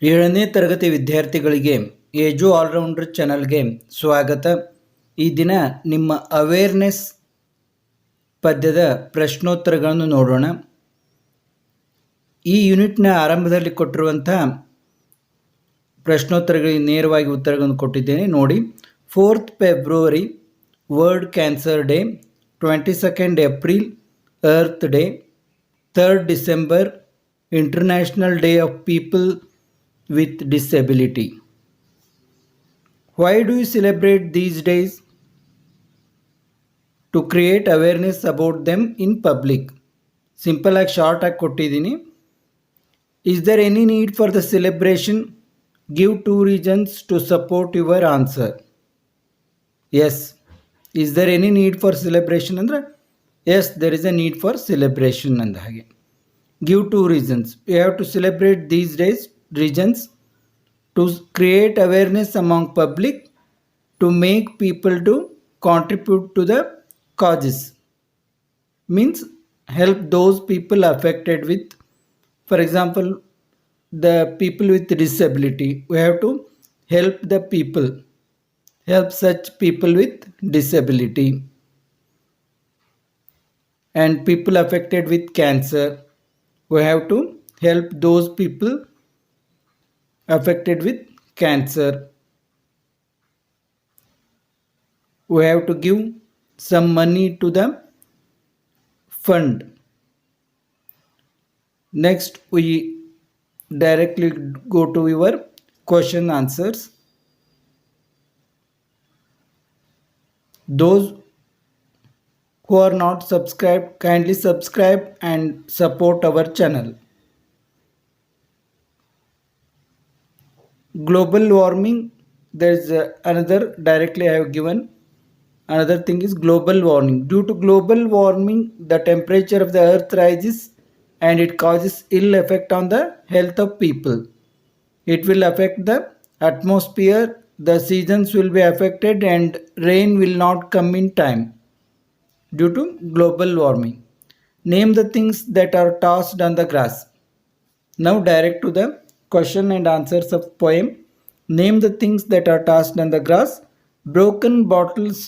ಏಳನೇ ತರಗತಿ ವಿದ್ಯಾರ್ಥಿಗಳಿಗೆ ಏಜು ಆಲ್ರೌಂಡರ್ ಚಾನಲ್ಗೆ ಸ್ವಾಗತ. ಈ ದಿನ ನಿಮ್ಮ ಅವೇರ್ನೆಸ್ ಪದ್ಯದ ಪ್ರಶ್ನೋತ್ತರಗಳನ್ನು ನೋಡೋಣ. ಈ ಯೂನಿಟ್ನ ಆರಂಭದಲ್ಲಿ ಕೊಟ್ಟಿರುವಂಥ ಪ್ರಶ್ನೋತ್ತರಗಳಿಗೆ ನೇರವಾಗಿ ಉತ್ತರಗಳನ್ನು ಕೊಟ್ಟಿದ್ದೇನೆ ನೋಡಿ. 4th February world cancer day, 22nd April earth day, 3rd December international day of people with disability. Why do you celebrate these days? To create awareness about them in public. Simple ಆಗಿ short ಆಗಿ ಕೊಟ್ಟಿದ್ದೀನಿ. Is there any need for the celebration? Give 2 reasons to support your answer. Yes. Is there any need for celebration ಅಂದರೆ yes, there is a need for celebration ಅಂದ ಹಾಗೆ. Give 2 reasons. You have to celebrate these days. Reasons: to create awareness among public, to make people to contribute to the causes, means help those people affected with, for example, the people with disability. We have to help the people, help such people with disability, and people affected with cancer. We have to help those people affected with cancer. We have to give some money to the fund. Next, we directly go to your question answers. Those who are not subscribed, kindly subscribe and support our channel. Global warming, there is another, directly I have given another thing is global warming. Due to global warming, the temperature of the earth rises and it causes ill effect on the health of people. It will affect the atmosphere, the seasons will be affected and rain will not come in time due to global warming. Name the things that are tossed on the grass. Now direct to the question and answers of poem. Name the things that are tossed on the grass. Broken bottles,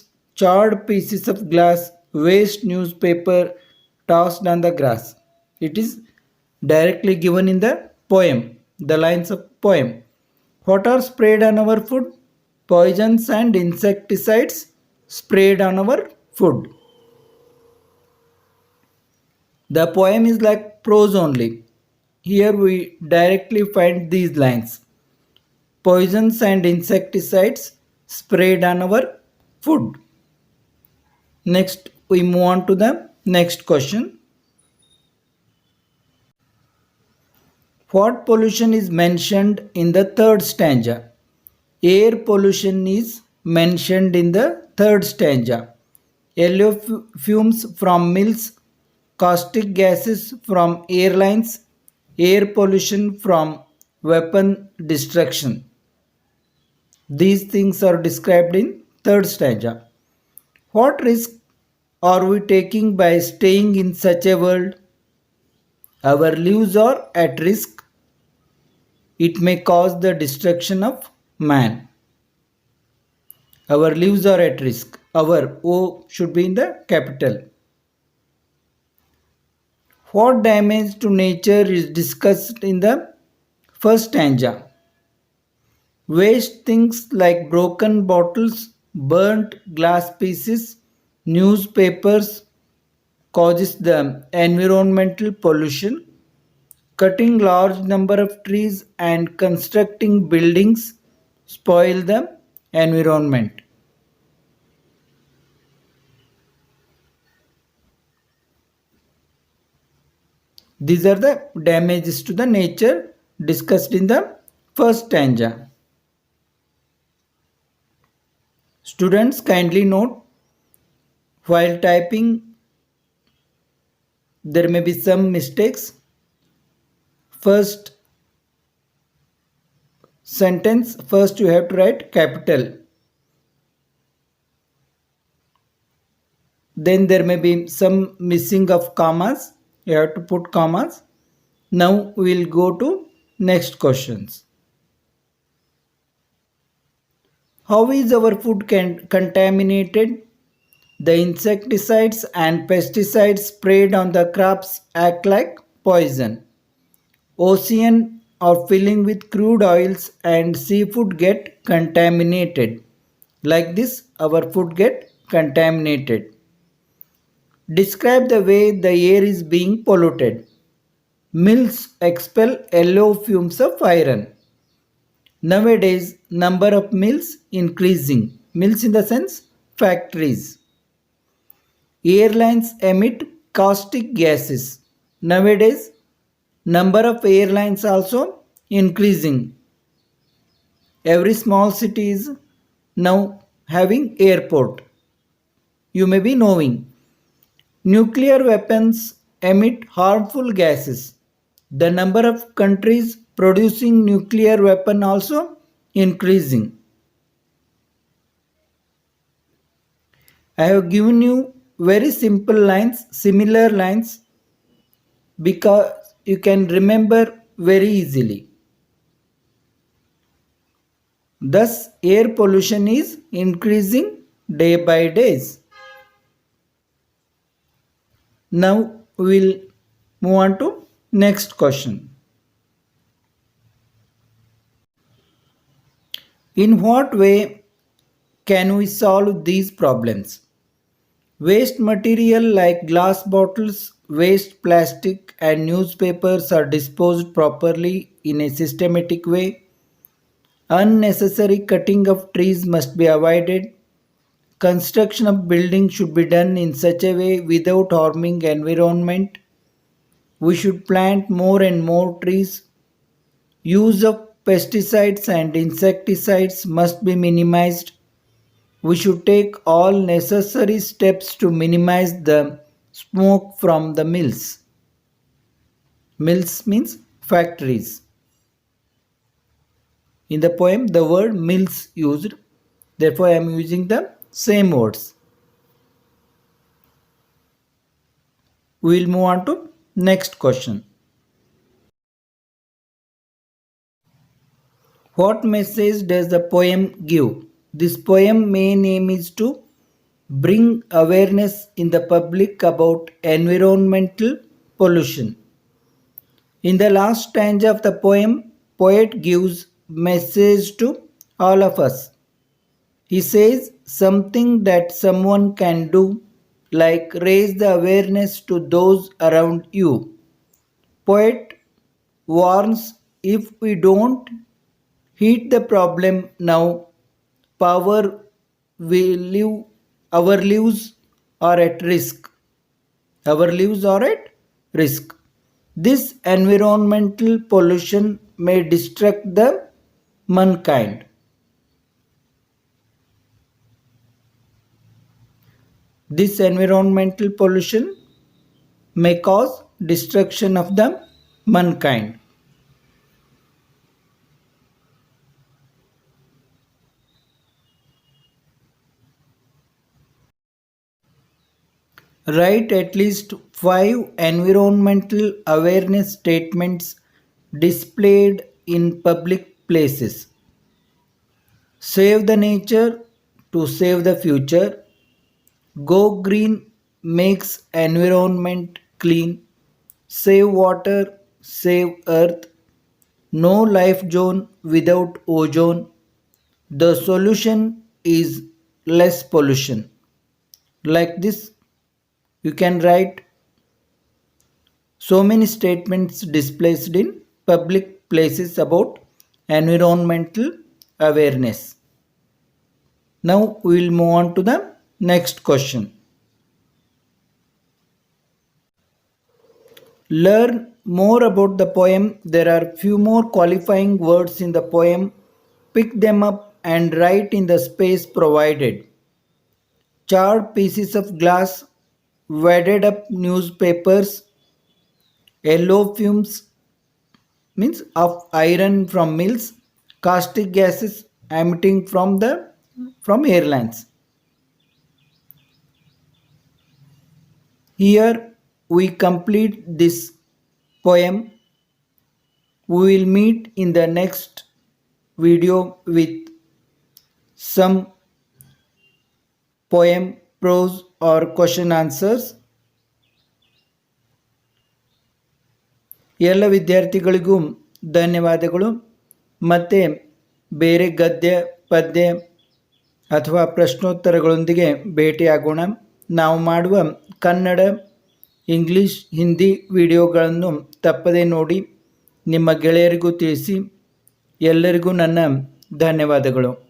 charred pieces of glass, waste newspaper tossed on the grass. It is directly given in the poem, the lines of poem. What are sprayed on our food? Poisons and insecticides sprayed on our food. The poem is like prose only. Here we directly find these lines. Poisons and insecticides sprayed on our food. Next, we move on to the next question. What pollution is mentioned in the third stanza? Air pollution is mentioned in the third stanza. Yellow fumes from mills, caustic gases from airlines, air pollution from weapon destruction. These things are described in third stanza. What risk are we taking by staying in such a world? Our lives are at risk. It may cause the destruction of man. Our lives are at risk. Our O should be in the capital. What damage to nature is discussed in the first stanza? Waste things like broken bottles, burnt glass pieces, newspapers causes the environmental pollution. Cutting large number of trees and constructing buildings spoil the environment. These are the damages to the nature discussed in the first stanza. Students, kindly note, while typing there may be some mistakes. First sentence, first you have to write capital. Then there may be some missing of commas. You have to put commas. Now we will go to next questions. How is our food contaminated? The insecticides and pesticides sprayed on the crops act like poison. Ocean are filling with crude oils and seafood get contaminated. Like this, our food get contaminated. Describe the way the air is being polluted. Mills expel yellow fumes of iron. Nowadays, number of mills increasing. Mills in the sense factories. Airlines emit caustic gases. Nowadays, number of airlines also increasing. Every small city is now having airport. You may be knowing. Nuclear weapons emit harmful gases. The number of countries producing nuclear weapon also increasing. I have given you very simple lines, similar lines because you can remember very easily. Thus, air pollution is increasing day by days. Now we will move on to next question. In what way can we solve these problems? Waste material like glass bottles, waste plastic, and newspapers are disposed properly in a systematic way. Unnecessary cutting of trees must be avoided. Construction of buildings should be done in such a way without harming environment. We should plant more and more trees. Use of pesticides and insecticides must be minimized. We should take all necessary steps to minimize the smoke from the mills. Mills means factories. In the poem, the word mills used. Therefore, I am using the same words. We will move on to next question. What message does the poem give? This poem main aim is to bring awareness in the public about environmental pollution. In the last stanza of the poem, poet gives message to all of us. He says something that someone can do, like raise the awareness to those around you. Poet warns if we don't hit the problem now, power will live, our lives are at risk. Our lives are at risk. This environmental pollution may destruct the mankind. This environmental pollution may cause destruction of the mankind. Write at least 5 environmental awareness statements displayed in public places. Save the nature to save the future. Go green makes environment clean. Save water, save earth. No life zone without ozone. The solution is less pollution. Like this, you can write so many statements displayed in public places about environmental awareness. Now we will move on to the next question. Learn more about the poem. There are few more qualifying words in the poem. Pick them up and write in the space provided. Charred pieces of glass, wadded up newspapers, yellow fumes means of iron from mills, caustic gases emitting from airlines. Here we complete this poem. We will meet in the next video with some poem, prose or question answers. ಎಲ್ಲ ವಿದ್ಯಾರ್ಥಿಗಳಿಗೂ ಧನ್ಯವಾದಗಳು. ಮತ್ತೆ ಬೇರೆ ಗದ್ಯ ಪದ್ಯ ಅಥವಾ ಪ್ರಶ್ನೋತ್ತರಗಳೊಂದಿಗೆ ಭೇಟಿಯಾಗೋಣ. ನಾವು ಮಾಡುವ ಕನ್ನಡ, ಇಂಗ್ಲೀಷ್, ಹಿಂದಿ ವಿಡಿಯೋಗಳನ್ನು ತಪ್ಪದೇ ನೋಡಿ ನಿಮ್ಮ ಗೆಳೆಯರಿಗೂ ತಿಳಿಸಿ. ಎಲ್ಲರಿಗೂ ನನ್ನ ಧನ್ಯವಾದಗಳು.